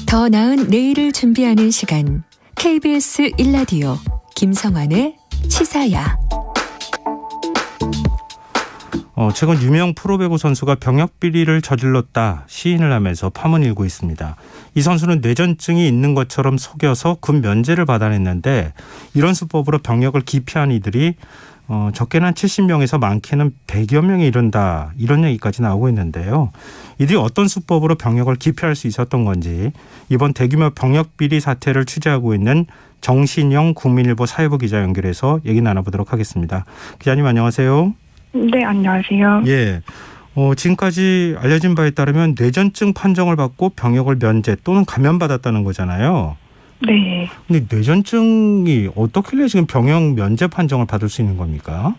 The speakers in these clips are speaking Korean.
더 나은 내일을 준비하는 시간 KBS 1라디오 김성환의 치사야. 최근 유명 프로배구 선수가 병역 비리를 저질렀다 시인을 하면서 파문이 일고 있습니다. 이 선수는 뇌전증이 있는 것처럼 속여서 군 면제를 받아냈는데 이런 수법으로 병역을 기피한 이들이 적게는 한 70명에서 많게는 100여 명에 이른다 이런 얘기까지 나오고 있는데요. 이들이 어떤 수법으로 병역을 기피할 수 있었던 건지 이번 대규모 병역 비리 사태를 취재하고 있는 정신영 국민일보 사회부 기자 연결해서 얘기 나눠보도록 하겠습니다. 기자님 안녕하세요. 네, 안녕하세요. 예. 지금까지 알려진 바에 따르면 뇌전증 판정을 받고 병역을 면제 또는 감면받았다는 거잖아요. 네. 근데 뇌전증이 어떻길래 지금 병역 면제 판정을 받을 수 있는 겁니까?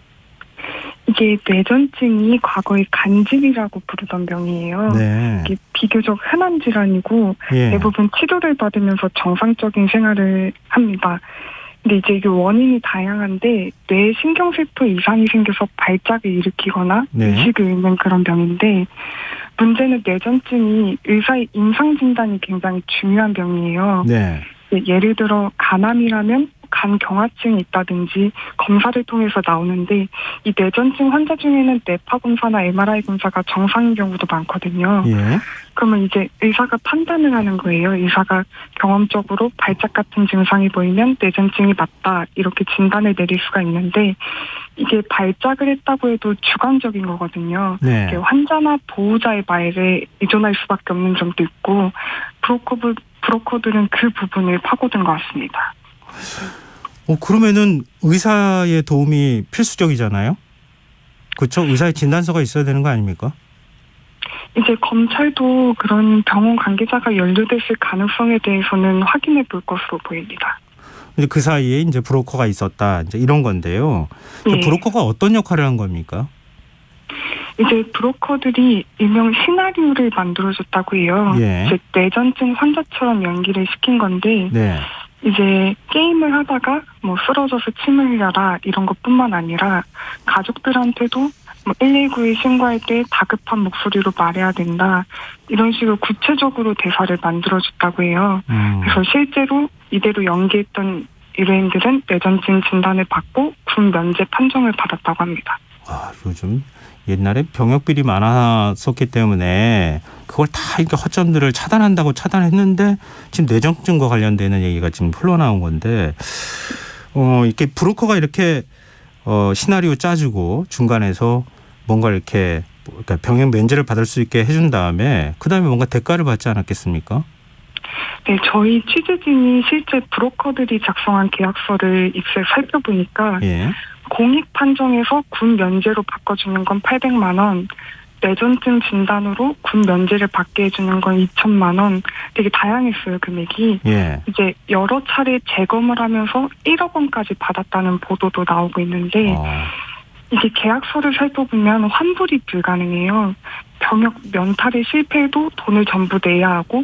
이게 뇌전증이 과거에 간질이라고 부르던 병이에요. 네. 이게 비교적 흔한 질환이고 예. 대부분 치료를 받으면서 정상적인 생활을 합니다. 근데 이제 이게 원인이 다양한데 뇌 신경세포 이상이 생겨서 발작을 일으키거나 네. 의식을 잃는 그런 병인데 문제는 뇌전증이 의사의 임상 진단이 굉장히 중요한 병이에요. 네. 예를 들어 간암이라면 간 경화증이 있다든지 검사를 통해서 나오는데 이 뇌전증 환자 중에는 뇌파 검사나 MRI 검사가 정상인 경우도 많거든요. 예. 그러면 이제 의사가 판단을 하는 거예요. 의사가 경험적으로 발작 같은 증상이 보이면 뇌전증이 맞다 이렇게 진단을 내릴 수가 있는데 이게 발작을 했다고 해도 주관적인 거거든요. 네. 환자나 보호자의 말에 의존할 수밖에 없는 점도 있고 브로커들은 그 부분을 파고든 것 같습니다. 그러면은 의사의 도움이 필수적이잖아요. 그렇죠? 의사의 진단서가 있어야 되는 거 아닙니까? 이제 검찰도 그런 병원 관계자가 연루됐을 가능성에 대해서는 확인해 볼 것으로 보입니다. 근데 그 사이에 이제 브로커가 있었다, 이제 이런 건데요. 예. 브로커가 어떤 역할을 한 겁니까? 이제 브로커들이 일명 시나리오를 만들어줬다고 해요. 예. 즉 뇌전증 환자처럼 연기를 시킨 건데 네. 이제 게임을 하다가 쓰러져서 침을 흘려라 이런 것뿐만 아니라 가족들한테도 119에 신고할 때 다급한 목소리로 말해야 된다 이런 식으로 구체적으로 대사를 만들어줬다고 해요. 그래서 실제로 이대로 연기했던 의뢰인들은 뇌전증 진단을 받고 군 면제 판정을 받았다고 합니다. 요즘 옛날에 병역 비리 많았었기 때문에 그걸 다 이렇게 허점들을 차단한다고 차단했는데 지금 뇌전증과 관련되는 얘기가 지금 흘러나온 건데 이렇게 브로커가 이렇게 시나리오 짜주고 중간에서 뭔가 이렇게 그러니까 병역 면제를 받을 수 있게 해준 다음에 그다음에 뭔가 대가를 받지 않았겠습니까? 네, 저희 취재진이 실제 브로커들이 작성한 계약서를 입수해 살펴보니까 예. 공익 판정에서 군 면제로 바꿔주는 건 800만 원, 뇌전증 진단으로 군 면제를 받게 해주는 건 2천만 원, 되게 다양했어요, 금액이. 예. 이제 여러 차례 재검을 하면서 1억 원까지 받았다는 보도도 나오고 있는데 이게 계약서를 살펴보면 환불이 불가능해요. 병역 면탈에 실패해도 돈을 전부 내야 하고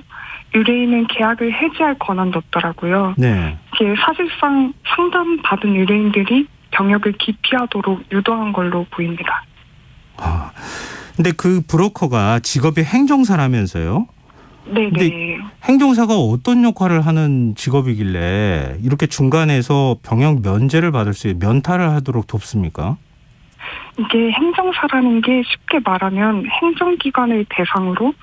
의뢰인은 계약을 해지할 권한도 없더라고요. 네. 이게 사실상 상담받은 의뢰인들이 병역을 기피하도록 유도한 걸로 보입니다. 근데 그 브로커가 직업이 행정사라면서요? 네네. 행정사가 어떤 역할을 하는 직업이길래 이렇게 중간에서 병역 면제를 받을 수 있게 면탈을 하도록 돕습니까? 이게 행정사라는 게 쉽게 말하면 행정기관을 대상으로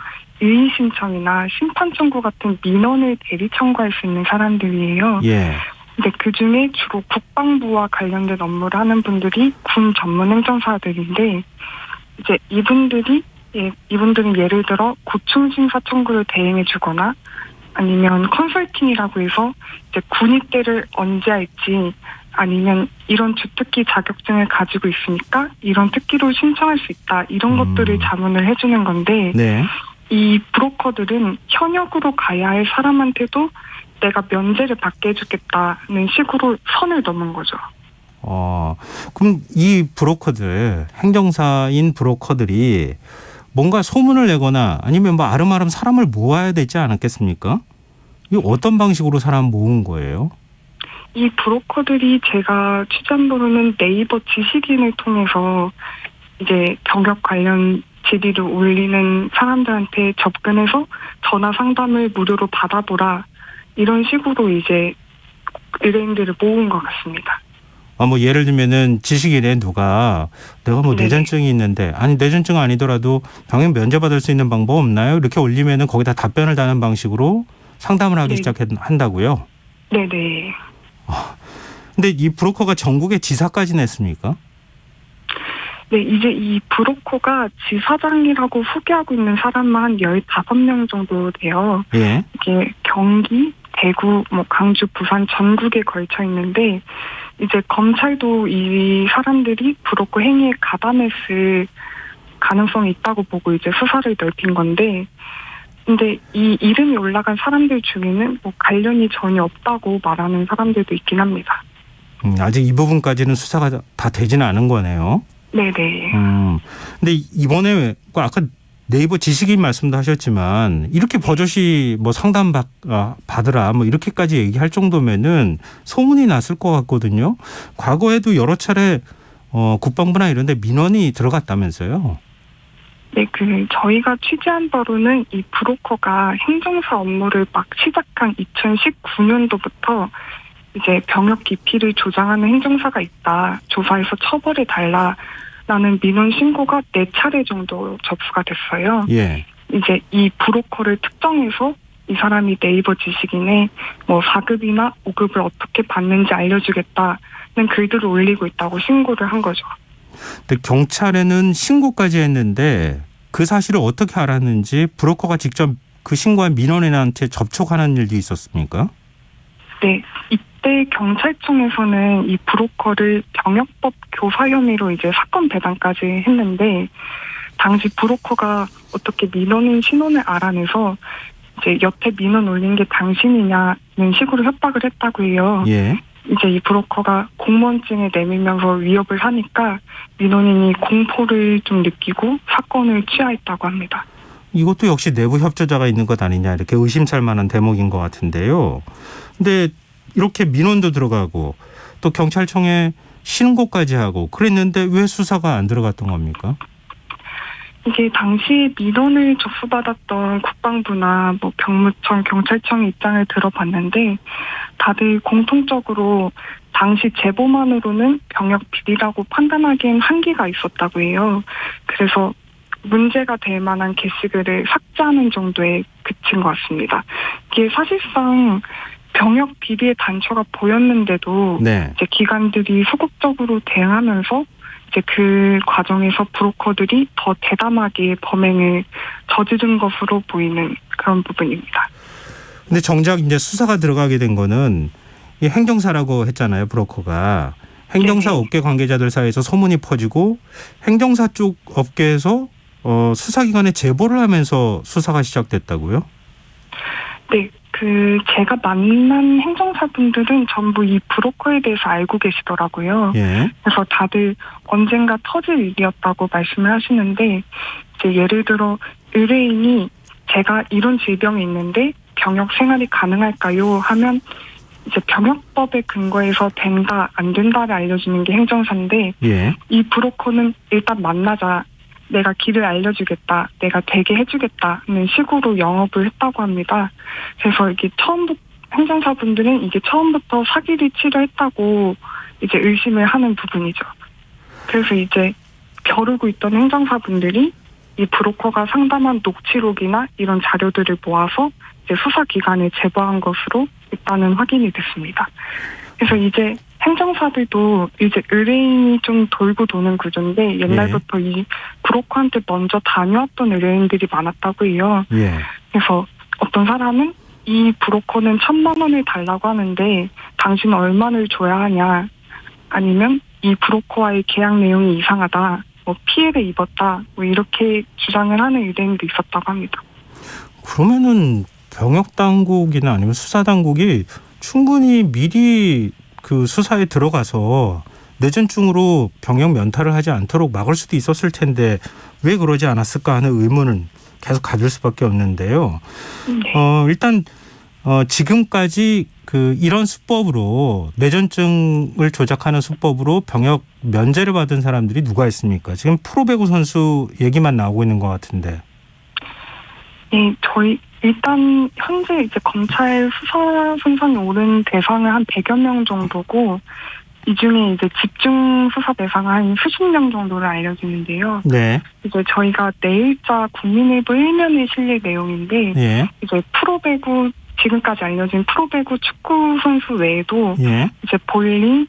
이의 신청이나 심판 청구 같은 민원을 대리 청구할 수 있는 사람들이에요. 예. 근데 그 중에 주로 국방부와 관련된 업무를 하는 분들이 군 전문 행정사들인데 이제 이분들은 예를 들어 고충 심사 청구를 대행해 주거나 아니면 컨설팅이라고 해서 이제 군 입대를 언제 할지 아니면 이런 주특기 자격증을 가지고 있으니까 이런 특기로 신청할 수 있다 이런 것들을 자문을 해주는 건데 네. 이 브로커들은 현역으로 가야 할 사람한테도 내가 면제를 받게 해주겠다는 식으로 선을 넘은 거죠. 그럼 이 브로커들, 행정사인 브로커들이 뭔가 소문을 내거나 아니면 아름아름 사람을 모아야 되지 않았겠습니까? 이 어떤 방식으로 사람 모은 거예요? 이 브로커들이 제가 취재한 바로는 네이버 지식인을 통해서 이제 병역 관련 질의를 올리는 사람들한테 접근해서 전화 상담을 무료로 받아보라. 이런 식으로 이제 의뢰인들을 모은 것 같습니다. 뭐 예를 들면은 지식인에 누가 내가 뭐 네. 뇌전증이 있는데 아니 뇌전증 아니더라도 병역 면제받을 수 있는 방법 없나요? 이렇게 올리면은 거기다 답변을 다는 방식으로 상담을 하기 네. 시작한다고요? 네네. 근데 이 브로커가 전국에 지사까지 냈습니까? 네, 이제 이 브로커가 지사장이라고 소개하고 있는 사람만 한 15명 정도 돼요. 예. 이게 경기, 대구, 강주, 부산 전국에 걸쳐 있는데 이제 검찰도 이 사람들이 브로커 행위에 가담했을 가능성이 있다고 보고 이제 수사를 넓힌 건데 근데 이 이름이 올라간 사람들 중에는 관련이 전혀 없다고 말하는 사람들도 있긴 합니다. 아직 이 부분까지는 수사가 다 되지는 않은 거네요. 네네. 근데 이번에 아까 네이버 지식인 말씀도 하셨지만 이렇게 버젓이 뭐 상담 받으라 뭐 이렇게까지 얘기할 정도면은 소문이 났을 것 같거든요. 과거에도 여러 차례 국방부나 이런 데 민원이 들어갔다면서요. 네, 저희가 취재한 바로는 이 브로커가 행정사 업무를 막 시작한 2019년도부터 이제 병역 기피를 조장하는 행정사가 있다. 조사해서 처벌해 달라라는 민원 신고가 4차례 정도 접수가 됐어요. 예. 이제 이 브로커를 특정해서 이 사람이 네이버 지식인에 4급이나 5급을 어떻게 받는지 알려주겠다는 글들을 올리고 있다고 신고를 한 거죠. 근데 경찰에는 신고까지 했는데 그 사실을 어떻게 알았는지 브로커가 직접 그 신고한 민원인한테 접촉하는 일도 있었습니까? 네, 이때 경찰청에서는 이 브로커를 병역법 교사 혐의로 이제 사건 배당까지 했는데 당시 브로커가 어떻게 민원인 신원을 알아내서 이제 여태 민원 올린 게 당신이냐는 식으로 협박을 했다고 해요. 예. 이제 이 브로커가 공무원증을 내밀면서 위협을 하니까 민원인이 공포를 좀 느끼고 사건을 취하했다고 합니다. 이것도 역시 내부 협조자가 있는 것 아니냐 이렇게 의심살 만한 대목인 것 같은데요. 근데 이렇게 민원도 들어가고 또 경찰청에 신고까지 하고 그랬는데 왜 수사가 안 들어갔던 겁니까? 이게 당시 민원을 접수받았던 국방부나 병무청, 경찰청의 입장을 들어봤는데 다들 공통적으로 당시 제보만으로는 병역 비리라고 판단하기엔 한계가 있었다고 해요. 그래서 문제가 될 만한 게시글을 삭제하는 정도에 그친 것 같습니다. 이게 사실상 병역 비리의 단초가 보였는데도 네. 이제 기관들이 소극적으로 대응하면서 이제 그 과정에서 브로커들이 더 대담하게 범행을 저지른 것으로 보이는 그런 부분입니다. 근데 정작 이제 수사가 들어가게 된 거는 이 행정사라고 했잖아요, 브로커가. 행정사 네네. 업계 관계자들 사이에서 소문이 퍼지고 행정사 쪽 업계에서 수사기관에 제보를 하면서 수사가 시작됐다고요? 네, 제가 만난 행정사분들은 전부 이 브로커에 대해서 알고 계시더라고요. 예. 그래서 다들 언젠가 터질 일이었다고 말씀을 하시는데, 이제 예를 들어 의뢰인이 제가 이런 질병이 있는데 병역 생활이 가능할까요? 하면 이제 병역법에 근거해서 된다, 안 된다를 알려주는 게 행정사인데, 예. 이 브로커는 일단 만나자. 내가 길을 알려주겠다. 내가 되게 해주겠다는 식으로 영업을 했다고 합니다. 그래서 이게 행정사분들은 이게 처음부터 사기를 치려했다고 이제 의심을 하는 부분이죠. 그래서 이제 벼르고 있던 행정사분들이 이 브로커가 상담한 녹취록이나 이런 자료들을 모아서 이제 수사기관에 제보한 것으로 일단은 확인이 됐습니다. 그래서 이제 행정사들도 이제 의뢰인이 좀 돌고 도는 구조인데 옛날부터 이 브로커한테 먼저 다녀왔던 의뢰인들이 많았다고 해요. 예. 그래서 어떤 사람은 이 브로커는 1,000만 원을 달라고 하는데 당신은 얼마를 줘야 하냐, 아니면 이 브로커와의 계약 내용이 이상하다, 피해를 입었다, 이렇게 주장을 하는 의뢰인도 있었다고 합니다. 그러면은 병역당국이나 아니면 수사당국이 충분히 미리 그 수사에 들어가서 뇌전증으로 병역 면탈을 하지 않도록 막을 수도 있었을 텐데 왜 그러지 않았을까 하는 의문은 계속 가질 수밖에 없는데요. 네. 일단 지금까지 이런 수법으로 뇌전증을 조작하는 수법으로 병역 면제를 받은 사람들이 누가 있습니까? 지금 프로배구 선수 얘기만 나오고 있는 것 같은데. 네, 저희 일단 현재 이제 검찰 수사 순선이 오른 대상은 한 100여 명 정도고 이 중에 이제 집중 수사 대상은 한 수십 명 정도로 알려지는데요. 네. 이제 저희가 내일자 국민일보 1면에 실릴 내용인데 예. 이제 프로배구 지금까지 알려진 프로배구 축구 선수 외에도 예. 이제 볼링,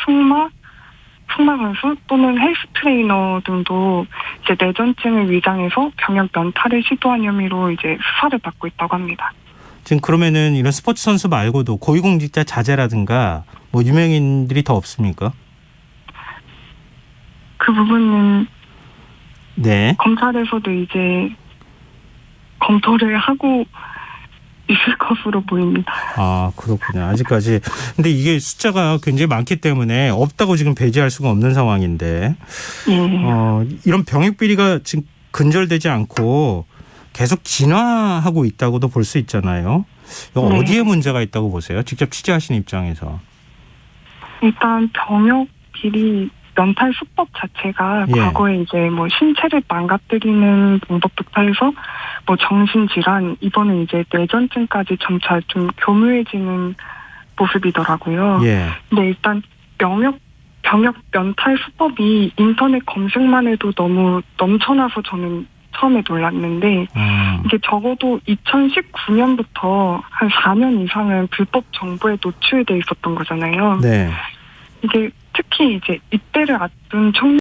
승마 선수 또는 헬스 트레이너 등도 이제 뇌전증을 위장해서 병역 면탈을 시도한 혐의로 이제 수사를 받고 있다고 합니다. 지금 그러면은 이런 스포츠 선수 말고도 고위공직자 자제라든가 유명인들이 더 없습니까? 그 부분은 네. 검찰에서도 이제 검토를 하고 있을 것으로 보입니다. 아, 그렇군요. 아직까지. 근데 이게 숫자가 굉장히 많기 때문에 없다고 지금 배제할 수가 없는 상황인데. 예. 이런 병역 비리가 지금 근절되지 않고 계속 진화하고 있다고도 볼 수 있잖아요. 이거 네. 어디에 문제가 있다고 보세요? 직접 취재하신 입장에서. 일단 병역 비리 면탈 수법 자체가 예. 과거에 이제 신체를 망가뜨리는 방법부터 해서 정신질환, 이번에 이제 뇌전증까지 점차 좀 교묘해지는 모습이더라고요. 예. 근데 일단 병역 면탈 수법이 인터넷 검색만 해도 너무 넘쳐나서 저는 처음에 놀랐는데 이게 적어도 2019년부터 한 4년 이상은 불법 정보에 노출돼 있었던 거잖아요. 네. 이게 특히 이제 이때를 앞둔 청년